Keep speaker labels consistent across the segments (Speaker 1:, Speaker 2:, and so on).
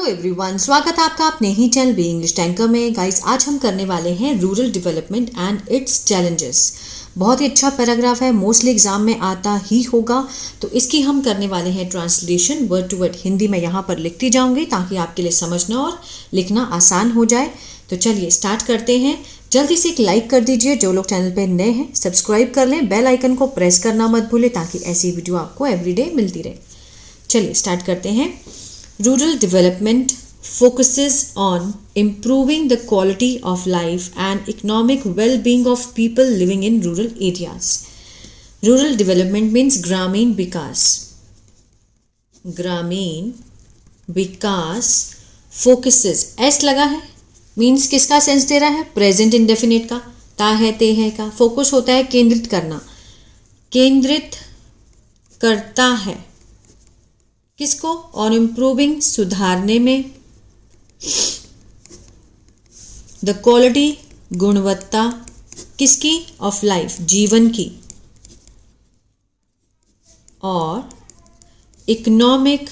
Speaker 1: Everyone, स्वागत है आपका अपने ही चैनल बी इंग्लिश टैंकर में। गाइस, आज हम करने वाले हैं rural development and it's challenges. बहुत ही अच्छा पैराग्राफ है, मोस्टली एग्जाम में आता ही होगा, तो इसकी हम करने वाले हैं translation word to word. Hindi में यहाँ पर लिखती जाऊंगी ताकि आपके लिए समझना और लिखना आसान हो जाए। तो चलिए स्टार्ट करते हैं। जल्दी से एक लाइक कर दीजिए, जो लोग चैनल पर नए हैं सब्सक्राइब कर लें, बेल आइकन को प्रेस करना मत भूलें ताकि ऐसी वीडियो आपको एवरीडे मिलती रहे। चलिए स्टार्ट करते हैं। Rural development focuses on improving the quality of life and economic well-being of people living in rural areas. Rural development means Gramin Vikas. Gramin Vikas focuses. S लगा है, means किसका sense they रहा है? Present indefinite का, ता है ते है का। फोकस होता है केंद्रित करना, केंद्रित करता है किसको? ऑन इम्प्रूविंग, सुधारने में, द क्वालिटी, गुणवत्ता किसकी? ऑफ लाइफ, जीवन की, और इकोनॉमिक,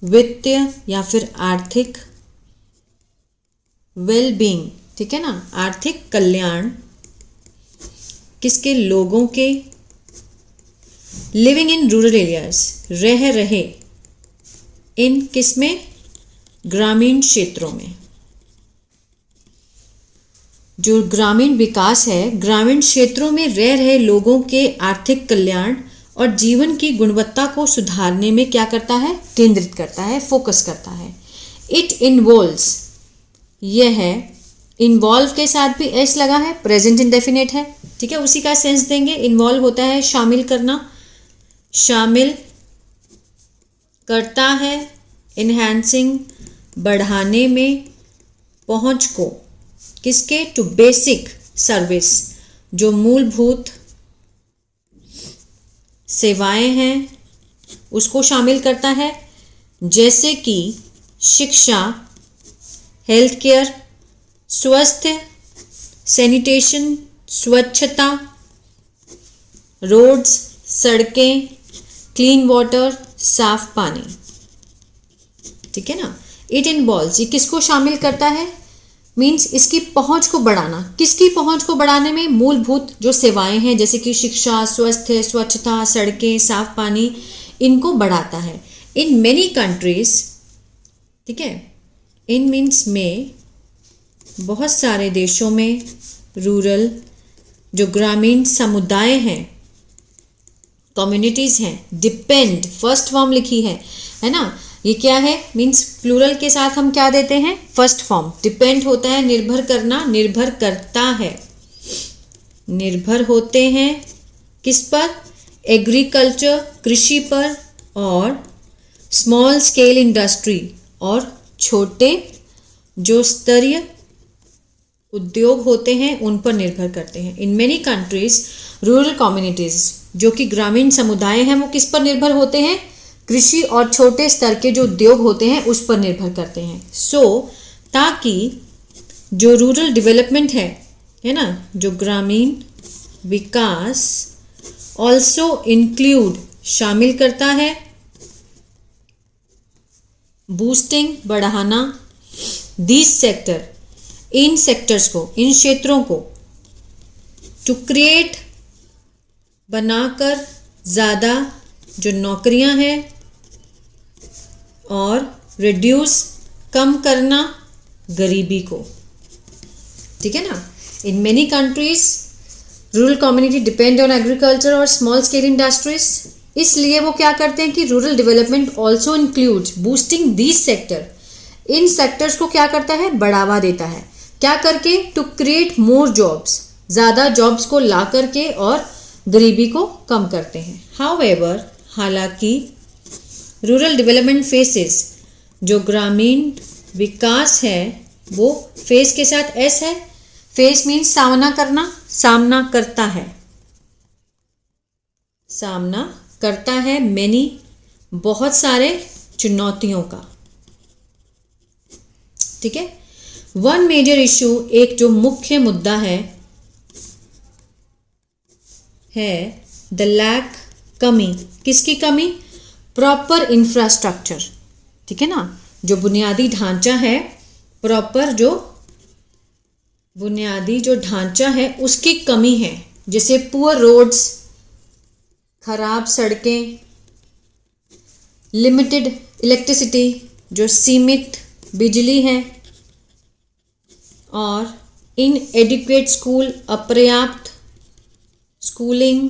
Speaker 1: वित्तीय या फिर आर्थिक, वेल बीइंग, ठीक है ना, आर्थिक कल्याण किसके? लोगों के, लिविंग इन रूरल एरियाज, रह रहे इन किसमें? ग्रामीण क्षेत्रों में। जो ग्रामीण विकास है, ग्रामीण क्षेत्रों में रह रहे लोगों के आर्थिक कल्याण और जीवन की गुणवत्ता को सुधारने में क्या करता है? केंद्रित करता है, फोकस करता है। इट इन्वॉल्व्स, यह है, इन्वॉल्व के साथ भी एस लगा है, प्रेजेंट इंडेफिनिट है, ठीक है, उसी का सेंस देंगे। इन्वॉल्व होता है शामिल करना, शामिल करता है, इन्हांसिंग, बढ़ाने में, पहुंच को किसके? टू बेसिक सर्विस, जो मूलभूत सेवाएं हैं उसको शामिल करता है, जैसे कि शिक्षा, हेल्थ केयर, स्वास्थ्य, सैनिटेशन, स्वच्छता, रोड्स, सड़कें, क्लीन वाटर, साफ पानी, ठीक है ना। इट इन्वॉल्व्स, ये किसको शामिल करता है? मीन्स इसकी पहुंच को बढ़ाना। किसकी पहुंच को बढ़ाने में? मूलभूत जो सेवाएं हैं जैसे कि शिक्षा, स्वास्थ्य, स्वच्छता, सड़कें, साफ पानी, इनको बढ़ाता है। इन मेनी कंट्रीज, ठीक है, इन मीन्स में, बहुत सारे देशों में, रूरल जो ग्रामीण समुदाय हैं, कम्युनिटीज हैं, डिपेंड, फर्स्ट फॉर्म लिखी है ना। ये क्या है? मीन्स प्लूरल के साथ हम क्या देते हैं? First form. डिपेंड होता है निर्भर करना, निर्भर करता है, निर्भर होते हैं किस पर? एग्रीकल्चर, कृषि पर, और स्मॉल स्केल इंडस्ट्री, और छोटे जो स्तरीय उद्योग होते हैं उन पर निर्भर करते हैं। In many countries rural communities, जो कि ग्रामीण समुदाय हैं, वो किस पर निर्भर होते हैं? कृषि और छोटे स्तर के जो उद्योग होते हैं उस पर निर्भर करते हैं। ताकि जो रूरल डेवलपमेंट है ना, जो ग्रामीण विकास, ऑल्सो इंक्लूड, शामिल करता है, बूस्टिंग, बढ़ाना, दिस सेक्टर, इन सेक्टर्स को, इन क्षेत्रों को, टू क्रिएट, बनाकर, ज़्यादा जो नौकरियां हैं, और रिड्यूस, कम करना, गरीबी को, ठीक है ना। In many countries rural community depend on agriculture और स्मॉल स्केल इंडस्ट्रीज, इसलिए वो क्या करते हैं कि rural development also includes boosting these sector, in sectors को क्या करता है? बढ़ावा देता है। क्या करके? टू क्रिएट मोर जॉब्स, ज़्यादा जॉब्स को ला करके, और गरीबी को कम करते हैं। हाउएवर, हालांकि, रूरल डेवलपमेंट फेसेस, जो ग्रामीण विकास है वो फेस के साथ एस है, फेस मीन्स सामना करना, सामना करता है, सामना करता है, मैनी, बहुत सारे चुनौतियों का, ठीक है। वन मेजर इशू, एक जो मुख्य मुद्दा है द लैक, कमी, किसकी कमी? प्रॉपर इंफ्रास्ट्रक्चर, ठीक है ना, जो बुनियादी ढांचा है, प्रॉपर जो बुनियादी जो ढांचा है उसकी कमी है, जैसे पुअर रोड्स, खराब सड़कें, लिमिटेड इलेक्ट्रिसिटी, जो सीमित बिजली है, और इनएडिक्वेट स्कूल, अपर्याप्त स्कूलिंग,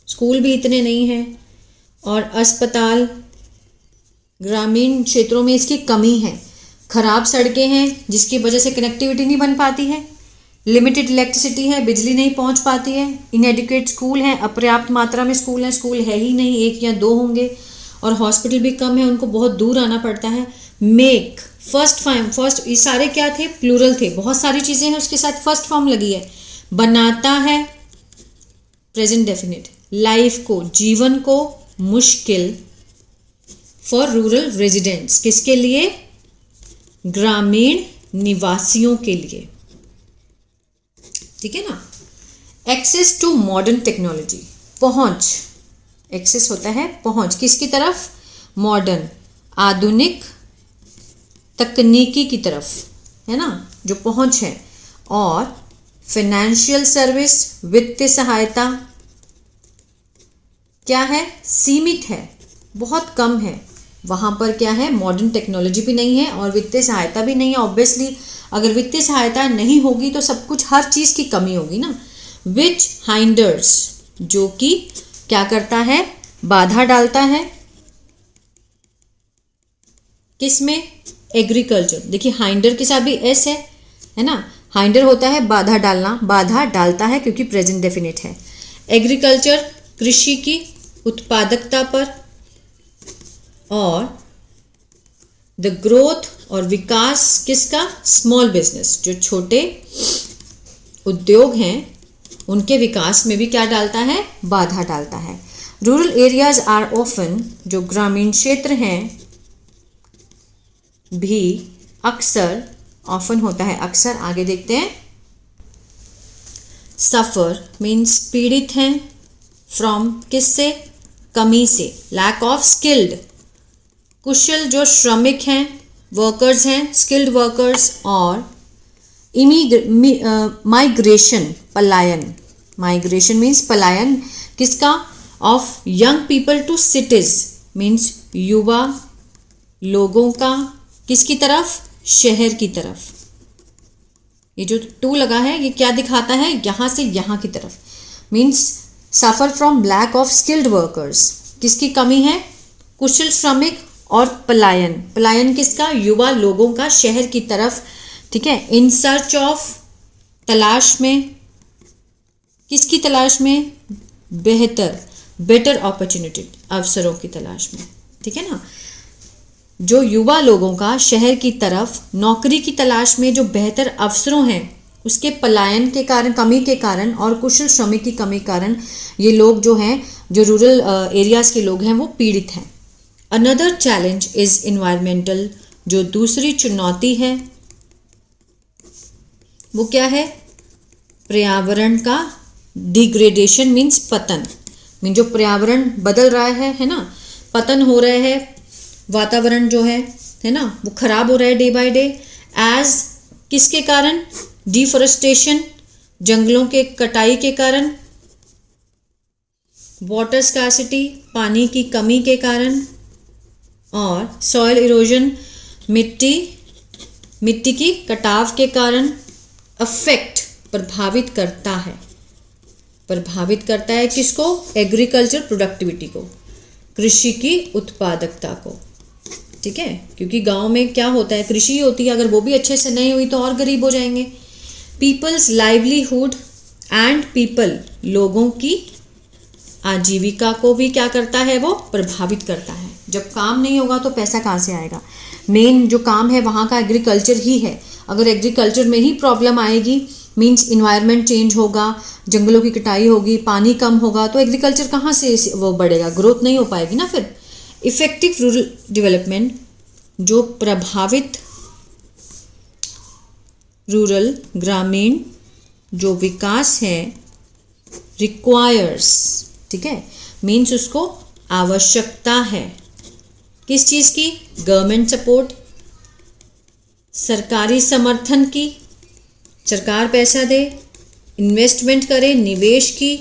Speaker 1: स्कूल भी इतने नहीं हैं, और अस्पताल, ग्रामीण क्षेत्रों में इसकी कमी है। खराब सड़कें हैं जिसकी वजह से कनेक्टिविटी नहीं बन पाती है, लिमिटेड इलेक्ट्रिसिटी है, बिजली नहीं पहुंच पाती है, इनएडिक्वेट स्कूल है, अपर्याप्त मात्रा में स्कूल हैं, स्कूल है ही नहीं, 1 या 2 होंगे, और हॉस्पिटल भी कम है, उनको बहुत दूर आना पड़ता है। मेक, फर्स्ट, ये सारे क्या थे? प्लूरल थे, बहुत सारी चीज़ें हैं, उसके साथ फर्स्ट फॉर्म लगी है। बनाता है, प्रेजेंट डेफिनिट, लाइफ को, जीवन को मुश्किल, फॉर रूरल रेजिडेंट्स, किसके लिए? ग्रामीण निवासियों के लिए, ठीक है ना। एक्सेस टू मॉडर्न टेक्नोलॉजी, पहुंच, एक्सेस होता है पहुंच, किसकी तरफ? मॉडर्न, आधुनिक तकनीकी की तरफ, है ना, जो पहुंच है। और फाइनेंशियल सर्विस, वित्तीय सहायता, क्या है? सीमित है, बहुत कम है, वहाँ पर क्या है? मॉडर्न टेक्नोलॉजी भी नहीं है और वित्तीय सहायता भी नहीं है। ऑब्वियसली अगर वित्तीय सहायता नहीं होगी तो सब कुछ, हर चीज़ की कमी होगी ना। विच हाइंडर्स, जो कि क्या करता है? बाधा डालता है, किसमें? एग्रीकल्चर। देखिए हाइंडर के साथ भी एस है ना, हाइंडर होता है बाधा डालना, बाधा डालता है क्योंकि प्रेजेंट डेफिनेट है। एग्रीकल्चर, कृषि की उत्पादकता पर, और द ग्रोथ और विकास किसका? स्मॉल बिजनेस, जो छोटे उद्योग हैं उनके विकास में भी क्या डालता है? बाधा डालता है। रूरल एरियाज आर ऑफन, जो ग्रामीण क्षेत्र हैं भी अक्सर, ऑफन होता है अक्सर, आगे देखते हैं। सफ़र मीन्स पीड़ित हैं, फ्रॉम किससे? कमी से, लैक ऑफ स्किल्ड, कुशल जो श्रमिक हैं, वर्कर्स हैं, स्किल्ड वर्कर्स, और माइग्रेशन, पलायन, माइग्रेशन मीन्स पलायन, किसका? Of young people to cities, means युवा लोगों का, किसकी तरफ? शहर की तरफ। ये जो 2 लगा है ये क्या दिखाता है? यहाँ से यहाँ की तरफ, means suffer from lack of skilled workers, किसकी कमी है? कुशल श्रमिक, और पलायन, पलायन किसका? युवा लोगों का शहर की तरफ, ठीक है। इन सर्च ऑफ, तलाश में, किसकी तलाश में? बेटर अपॉर्चुनिटी, अवसरों की तलाश में, ठीक है ना। जो युवा लोगों का शहर की तरफ नौकरी की तलाश में जो बेहतर अवसरों हैं उसके पलायन के कारण, कमी के कारण, और कुशल श्रमिक की कमी के कारण ये लोग जो हैं, जो रूरल एरियाज़ के लोग हैं वो पीड़ित हैं। अनदर चैलेंज इज़ इन्वायरमेंटल, जो दूसरी चुनौती है वो क्या है? पर्यावरण का डिग्रेडेशन, मीन्स पतन, मीन जो पर्यावरण बदल रहा है ना, पतन हो रहा है, वातावरण जो है ना, वो खराब हो रहा है डे बाय डे। एज, किसके कारण? डिफॉरेस्टेशन, जंगलों के कटाई के कारण, वाटर स्कार्सिटी, पानी की कमी के कारण, और सॉइल इरोजन, मिट्टी की कटाव के कारण। अफेक्ट, प्रभावित करता है किसको? एग्रीकल्चर प्रोडक्टिविटी को, कृषि की उत्पादकता को, ठीक है। क्योंकि गांव में क्या होता है? कृषि होती है, अगर वो भी अच्छे से नहीं हुई तो और गरीब हो जाएंगे। पीपल्स लाइवलीहुड एंड पीपल, लोगों की आजीविका को भी क्या करता है? वो प्रभावित करता है। जब काम नहीं होगा तो पैसा कहाँ से आएगा? मेन जो काम है वहाँ का एग्रीकल्चर ही है। अगर एग्रीकल्चर में ही प्रॉब्लम आएगी, मीन्स इन्वायरमेंट चेंज होगा, जंगलों की कटाई होगी, पानी कम होगा, तो एग्रीकल्चर कहाँ से वो बढ़ेगा? ग्रोथ नहीं हो पाएगी ना फिर। इफेक्टिव रूरल डेवलपमेंट, जो प्रभावित रूरल, ग्रामीण जो विकास है, रिक्वायर्स, ठीक है, मीन्स उसको आवश्यकता है, किस चीज़ की? गवर्नमेंट सपोर्ट, सरकारी समर्थन की, सरकार पैसा दे, इन्वेस्टमेंट करे, निवेश की,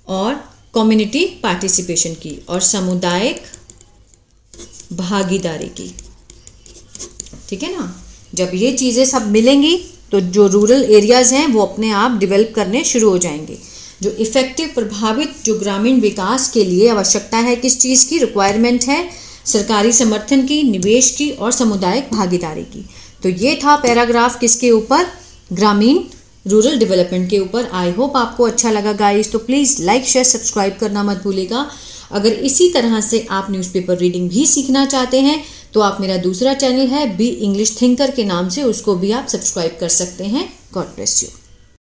Speaker 1: और कम्युनिटी पार्टिसिपेशन की, और सामुदायिक भागीदारी की। ठीक है ना। जब ये चीज़ें सब मिलेंगी तो जो रूरल एरियाज़ हैं वो अपने आप डेवलप करने शुरू हो जाएंगे। जो इफ़ेक्टिव प्रभावित जो ग्रामीण विकास के लिए आवश्यकता है किस चीज़ की, रिक्वायरमेंट है सरकारी समर्थन की, निवेश की और सामुदायिक भागीदारी की। तो ये था पैराग्राफ किसके ऊपर, ग्रामीण रूरल डेवलपमेंट के ऊपर। आई होप आपको अच्छा लगा गाइस। तो प्लीज़ लाइक शेयर सब्सक्राइब करना मत भूलिएगा। अगर इसी तरह से आप न्यूज़पेपर रीडिंग भी सीखना चाहते हैं तो आप मेरा दूसरा चैनल है बी इंग्लिश थिंकर के नाम से, उसको भी आप सब्सक्राइब कर सकते हैं। God bless you.